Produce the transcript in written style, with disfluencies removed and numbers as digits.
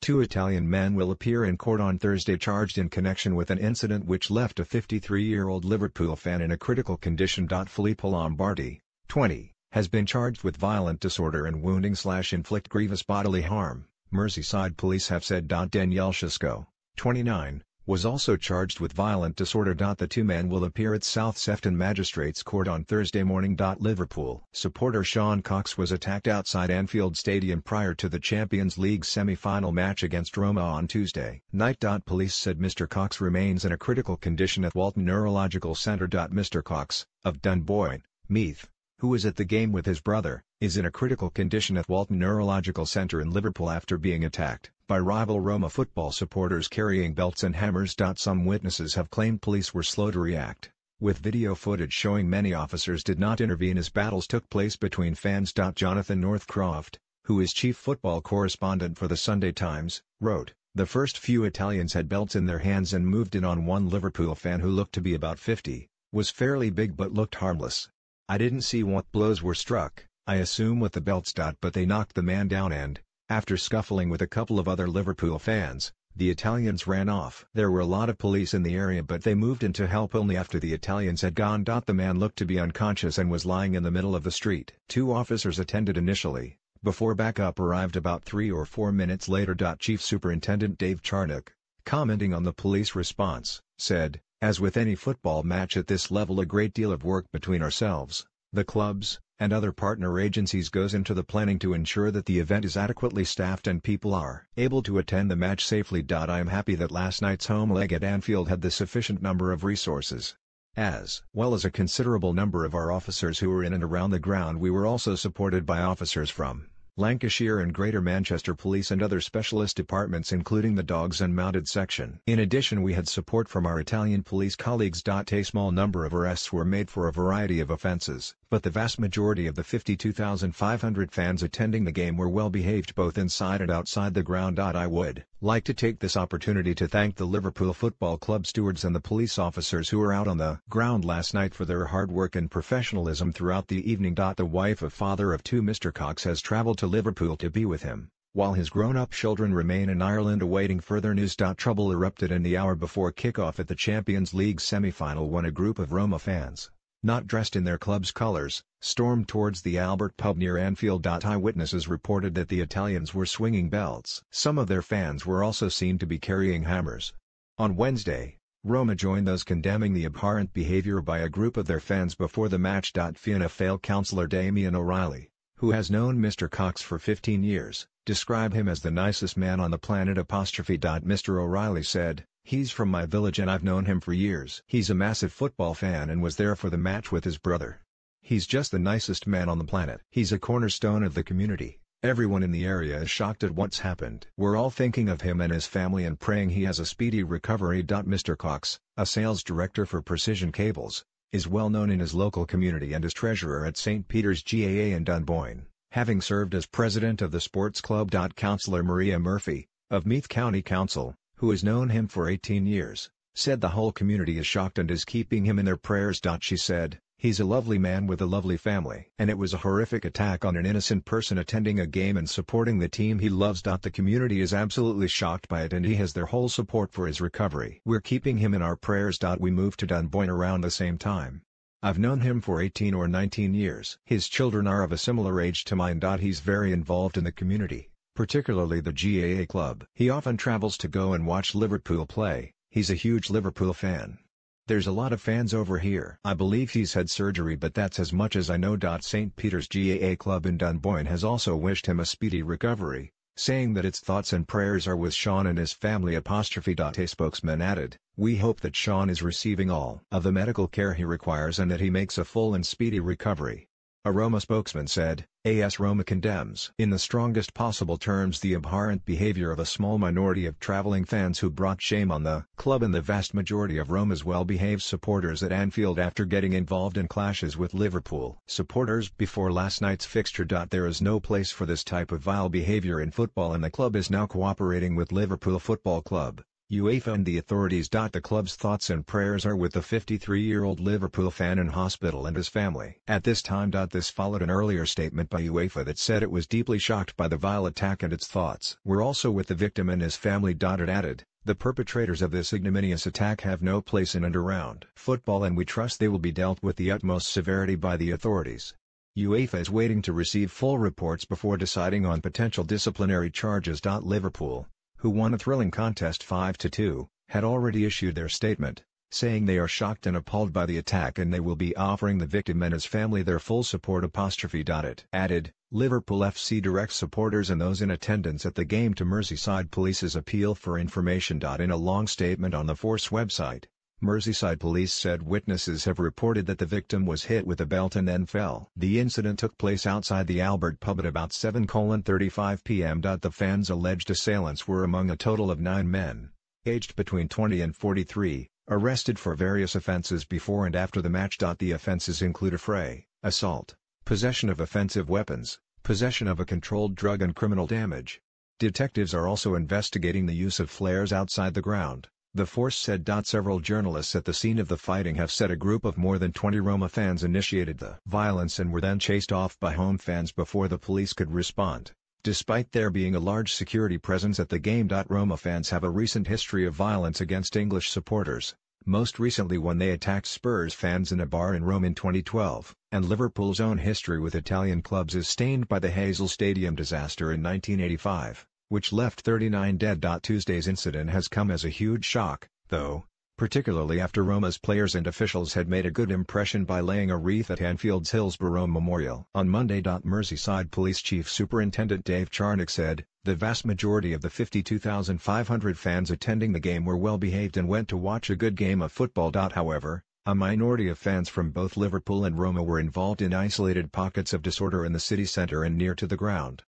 Two Italian men will appear in court on Thursday charged in connection with an incident which left a 53-year-old Liverpool fan in a critical condition. Filippo Lombardi, 20, has been charged with violent disorder and wounding/inflict grievous bodily harm, Merseyside police have said. Daniele Scisco, 29, was also charged with violent disorder. The two men will appear at South Sefton Magistrates Court on Thursday morning. Liverpool supporter Sean Cox was attacked outside Anfield Stadium prior to the Champions League semi-final match against Roma on Tuesday night. Police said Mr. Cox remains in a critical condition at Walton Neurological Centre. Mr. Cox, of Dunboyne, Meath, who was at the game with his brother, is in a critical condition at Walton Neurological Centre in Liverpool after being attacked by rival Roma football supporters carrying belts and hammers. Some witnesses have claimed police were slow to react, with video footage showing many officers did not intervene as battles took place between fans. Jonathan Northcroft, who is chief football correspondent for the Sunday Times, wrote, "The first few Italians had belts in their hands and moved in on one Liverpool fan who looked to be about 50, was fairly big but looked harmless. I didn't see what blows were struck, I assume with the belts. But they knocked the man down and, after scuffling with a couple of other Liverpool fans, the Italians ran off. There were a lot of police in the area but they moved in to help only after the Italians had gone. The man looked to be unconscious and was lying in the middle of the street. Two officers attended initially, before backup arrived about 3 or 4 minutes later. Chief Superintendent Dave Charnock, commenting on the police response, said, "As with any football match at this level, a great deal of work between ourselves, the clubs, and other partner agencies goes into the planning to ensure that the event is adequately staffed and people are able to attend the match safely. I am happy that last night's home leg at Anfield had the sufficient number of resources. As well as a considerable number of our officers who were in and around the ground. We were also supported by officers from Lancashire and Greater Manchester Police and other specialist departments including the Dogs and Mounted Section. In addition, we had support from our Italian police colleagues. A small number of arrests were made for a variety of offences, but the vast majority of the 52,500 fans attending the game were well behaved both inside and outside the ground. I would like to take this opportunity to thank the Liverpool Football Club stewards and the police officers who were out on the ground last night for their hard work and professionalism throughout the evening." The wife of father of two Mr. Cox has travelled to Liverpool to be with him, while his grown-up children remain in Ireland awaiting further news. Trouble erupted in the hour before kickoff at the Champions League semi-final when a group of Roma fans, not dressed in their club's colours, stormed towards the Albert pub near Anfield. Eyewitnesses reported that the Italians were swinging belts. Some of their fans were also seen to be carrying hammers. On Wednesday, Roma joined those condemning the abhorrent behaviour by a group of their fans before the match. Fianna Fáil councillor Damien O'Reilly, who has known Mr. Cox for 15 years, described him as the nicest man on the planet. Mr. O'Reilly said, "He's from my village and I've known him for years. He's a massive football fan and was there for the match with his brother. He's just the nicest man on the planet. He's a cornerstone of the community. Everyone in the area is shocked at what's happened. We're all thinking of him and his family and praying he has a speedy recovery." Mr. Cox, a sales director for Precision Cables, is well known in his local community and is treasurer at St. Peter's GAA in Dunboyne, having served as president of the sports club. Councillor Maria Murphy, of Meath County Council, who has known him for 18 years, said the whole community is shocked and is keeping him in their prayers. She said, "He's a lovely man with a lovely family. And it was a horrific attack on an innocent person attending a game and supporting the team he loves. The community is absolutely shocked by it and he has their whole support for his recovery. We're keeping him in our prayers." We moved to Dunboyne around the same time. I've known him for 18 or 19 years. His children are of a similar age to mine. He's very involved in the community, particularly the GAA club. He often travels to go and watch Liverpool play. He's a huge Liverpool fan. There's a lot of fans over here. I believe he's had surgery but that's as much as I know. St. Peter's GAA club in Dunboyne has also wished him a speedy recovery, saying that its thoughts and prayers are with Sean and his family. A spokesman added, "We hope that Sean is receiving all of the medical care he requires and that he makes a full and speedy recovery." A Roma spokesman said, "AS Roma condemns in the strongest possible terms the abhorrent behaviour of a small minority of travelling fans who brought shame on the club and the vast majority of Roma's well-behaved supporters at Anfield after getting involved in clashes with Liverpool supporters before last night's fixture. There is no place for this type of vile behaviour in football and the club is now cooperating with Liverpool Football Club, UEFA and the authorities. The club's thoughts and prayers are with the 53-year-old Liverpool fan in hospital and his family. At this time. This followed an earlier statement by UEFA that said it was deeply shocked by the vile attack and its thoughts were also with the victim and his family. It added, "The perpetrators of this ignominious attack have no place in underground football and we trust they will be dealt with the utmost severity by the authorities." UEFA is waiting to receive full reports before deciding on potential disciplinary charges. Liverpool, who won a thrilling contest 5-2, had already issued their statement, saying they are shocked and appalled by the attack and they will be offering the victim and his family their full support. It added, "Liverpool FC directs supporters and those in attendance at the game to Merseyside Police's appeal for information." In a long statement on the Force website, Merseyside Police said witnesses have reported that the victim was hit with a belt and then fell. The incident took place outside the Albert pub at about 7:35 p.m. The fans' alleged assailants were among a total of 9 men, aged between 20 and 43, arrested for various offences before and after the match. The offences include affray, assault, possession of offensive weapons, possession of a controlled drug and criminal damage. Detectives are also investigating the use of flares outside the ground, the Force said. Several journalists at the scene of the fighting have said a group of more than 20 Roma fans initiated the violence and were then chased off by home fans before the police could respond. Despite there being a large security presence at the game. Roma fans have a recent history of violence against English supporters, most recently when they attacked Spurs fans in a bar in Rome in 2012, and Liverpool's own history with Italian clubs is stained by the Hazel Stadium disaster in 1985, which left 39 dead. Tuesday's incident has come as a huge shock, though, particularly after Roma's players and officials had made a good impression by laying a wreath at Anfield's Hillsborough Memorial. On Monday. Merseyside Police Chief Superintendent Dave Charnock said, "The vast majority of the 52,500 fans attending the game were well behaved and went to watch a good game of football. However, a minority of fans from both Liverpool and Roma were involved in isolated pockets of disorder in the city centre and near to the ground."